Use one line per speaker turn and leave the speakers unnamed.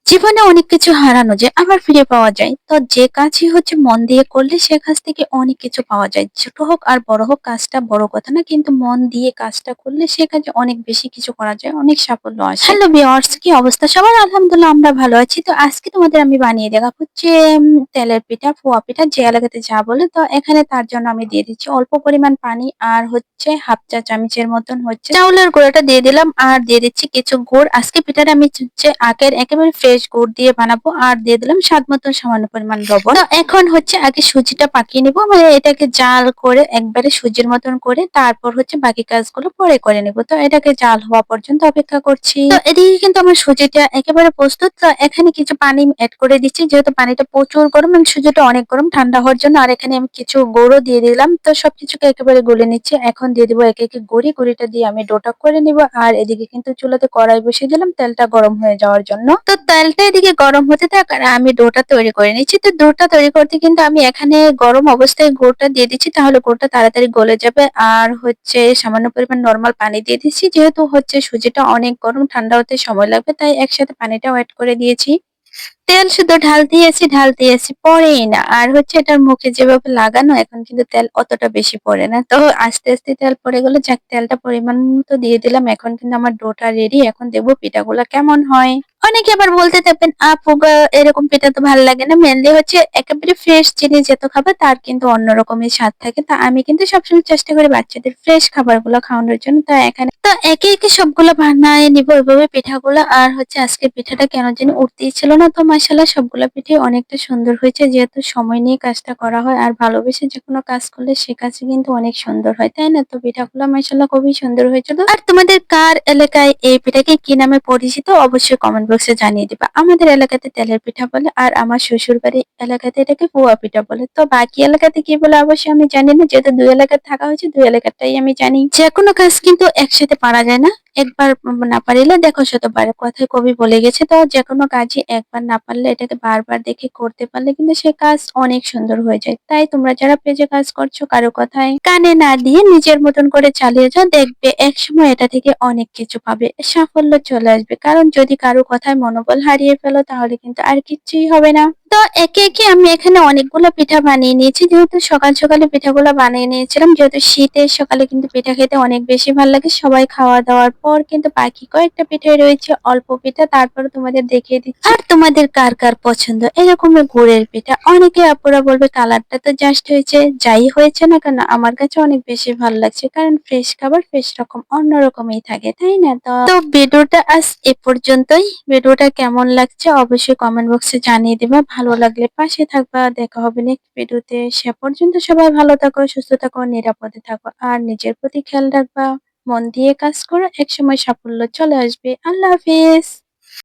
জীবনে অনেক কিছু হারানো যায় আবার ফিরে পাওয়া যায়। তো যে কাজই হচ্ছে মন দিয়ে করলে সে কাজ থেকে অনেক কিছু পাওয়া যায়। ছোট হোক আর বড় হোক কাজটা বড় কথা না। কিন্তু মন দিয়ে কাজটা করলে সে কাজে অনেক বেশি কিছু করা যায়। অনেক সাফল্য আসে। হ্যালো ভিউয়ার্স, কি অবস্থা সবার? আলহামদুলিল্লাহ আমরা ভালো আছি। তো আজকে তোমাদের আমি বানিয়ে দেখাবো যে তেলের পিঠা, পোয়া পিঠা যে এলাকাতে যা বলে। তো এখানে তার জন্য আমি দিয়ে দিচ্ছি অল্প পরিমাণ পানি আর হচ্ছে হাফ চা চামচের মতন হচ্ছে চাউলের গুঁড়াটা দিয়ে দিলাম আর দিয়ে দিচ্ছি কিছু গুড়। আজকে পিঠাটা আমি হচ্ছে আগের একেবারে ফ্রেশ গুড় দিয়ে বানাবো আর দিয়ে দিলাম স্বাদ মতন সামান্য পরিমাণ লবণ। তো এখন হচ্ছে আগে সুজিটা পাকিয়ে নিবো, মানে এটাকে জাল করে একবারে সুজির মতন করে তারপর হচ্ছে বাকি কাজগুলো পরে করে নিব। তো এটাকে জাল হওয়া পর্যন্ত অপেক্ষা করছি। তো এদিকে কিন্তু আমার সুজিটা একেবারে প্রস্তুত। তো এখানে কিছু পানি অ্যাড করে দিচ্ছি, যেহেতু পানিটা প্রচুর গরম এবং সুজিটা অনেক গরম ঠান্ডা হওয়ার জন্য। আর এখানে আমি কিছু গুঁড়ো দিয়ে দিলাম। তো সবকিছুকে একেবারে গুলে নিচ্ছি। এখন দিয়ে দিব একে একে গুঁড়িটা দিয়ে আমি ডোটা করে নিব। আর এদিকে কিন্তু চুলাতে কড়াই বসিয়ে দিলাম তেলটা গরম হয়ে যাওয়ার জন্য। তো তেলটা এদিকে গরম হতে থাক আর আমি ডোটা তৈরি করে নিচ্ছি। তো ডোটা তৈরি করতে কিন্তু আমি এখানে গরম অবস্থায় গুড়টা দিয়ে দিচ্ছি, তাহলে গুড়টা তাড়াতাড়ি গলে যাবে। আর হচ্ছে সামান্য পরিমাণ নরমাল পানি দিয়ে দিচ্ছি, যেহেতু হচ্ছে সুজিটা অনেক গরম ঠান্ডা হতে সময় লাগবে, তাই একসাথে পানিটাও অ্যাড করে দিয়েছি। তেল শুধু ঢালতে দিয়েছি পড়েই না। আর হচ্ছে এটার মুখে যেভাবে লাগানো এখন কিন্তু তেল অতটা বেশি পড়ে না। তো আস্তে তেল পড়ে গেল। যাক, তেলটা পরিমাণ মতো দিয়ে দিলাম। এখন কিন্তু আমার ডোটা রেডি। এখন দেখবো পিঠাগুলা কেমন হয়। অনেকে আবার বলতে থাকবেন, আপু গো এরকম পিঠা তো ভাল লাগে না। মেইনলি হচ্ছে একেবারে ফ্রেশ জিনিস যেহেতু খাবে তার কিন্তু অন্যরকমই স্বাদ থাকে। তা আমি কিন্তু সবসময় চেষ্টা করি বাচ্চাদের ফ্রেশ খাবারগুলো খাওয়ানোর জন্য। তা এখানে তো একে সবগুলো বানায় নিব এভাবে পিঠাগুলো। আর হচ্ছে আজকের পিঠাটা কেন জানি উঠতেই ছিল না। তো মাশাআল্লাহ সবগুলা পিঠাই অনেকটা সুন্দর হয়েছে, যেহেতু সময় নিয়ে কাজটা করা হয় আর ভালোবেসে যেকোনো কাজ করলে সে কাজই কিন্তু অনেক সুন্দর হয়, তাই না? তো পিঠাগুলো মাশাআল্লাহ খুবই সুন্দর হয়েছিল। আর তোমাদের কার এলাকায় এই পিঠাকে কি নামে পরিচিত অবশ্যই কমেন্ট বক্সে জানিয়ে দিবা। আমাদের এলাকাতে তেলের পিঠা বলে আর আমার শ্বশুর বাড়ির এলাকাতে এটাকে পোয়া পিঠা বলে। তো বাকি এলাকাতে কি বলে অবশ্যই আমি জানি না, যেহেতু দুই এলাকায় থাকা হয়েছে দুই এলাকাটাই আমি জানি। যেকোনো কাজ কিন্তু একসাথে পারা যায় না। একবার না পারিলে দেখো শতবার, কথায় কবি বলে গেছে। তো যেকোনো কাজই একবার না পারলে এটাকে বারবার দেখে করতে পারলে কিন্তু সে কাজ অনেক সুন্দর হয়ে যায়। তাই তোমরা যারা পেজে কাজ করছো কারো কথায় কানে না দিয়ে নিজের মতন করে চালিয়ে যাও, দেখবে একসময় এটা থেকে অনেক কিছু পাবে, সাফল্য চলে আসবে। কারণ যদি কারো কথায় মনোবল হারিয়ে ফেলো তাহলে কিন্তু আর কিচ্ছুই হবে না। তো একে আমি এখানে অনেকগুলো পিঠা বানিয়ে নিয়েছি, যেহেতু সকালে পিঠাগুলো বানিয়ে নিয়েছিলাম। যেহেতু শীতের সকালে কিন্তু পিঠা খেতে অনেক বেশি ভালো লাগে। সবাই খাওয়া দাওয়ার পর কিন্তু বাকি কয়েকটা পিঠাই রয়েছে, অল্প পিঠা, তারপরে তোমাদের দেখিয়ে দিচ্ছি। আর তোমাদের কার পছন্দ এরকমের গুড়ের পিঠা? অনেকে আপুরা বলবে কালারটা তো জাস্ট হয়েছে, যাই হয়েছে না কেন আমার কাছে অনেক বেশি ভালো লাগছে, কারণ ফ্রেশ খাবার ফ্রেশ রকম অন্যরকমই থাকে, তাই না? তো ভিডিওটা আজ এ পর্যন্তই। ভিডিওটা কেমন লাগছে অবশ্যই কমেন্ট বক্সে জানিয়ে দিবা। ভালো লাগলে পাশে থাকবা। দেখা হবে নেক্সট ভিডিওতে। সে পর্যন্ত সবাই ভালো থাকো, সুস্থ থাকো, নিরাপদে থাকো আর নিজের প্রতি খেয়াল রাখবা। মন দিয়ে কাজ করো, একসময় সাফল্য চলে আসবে। আল্লাহ হাফিজ।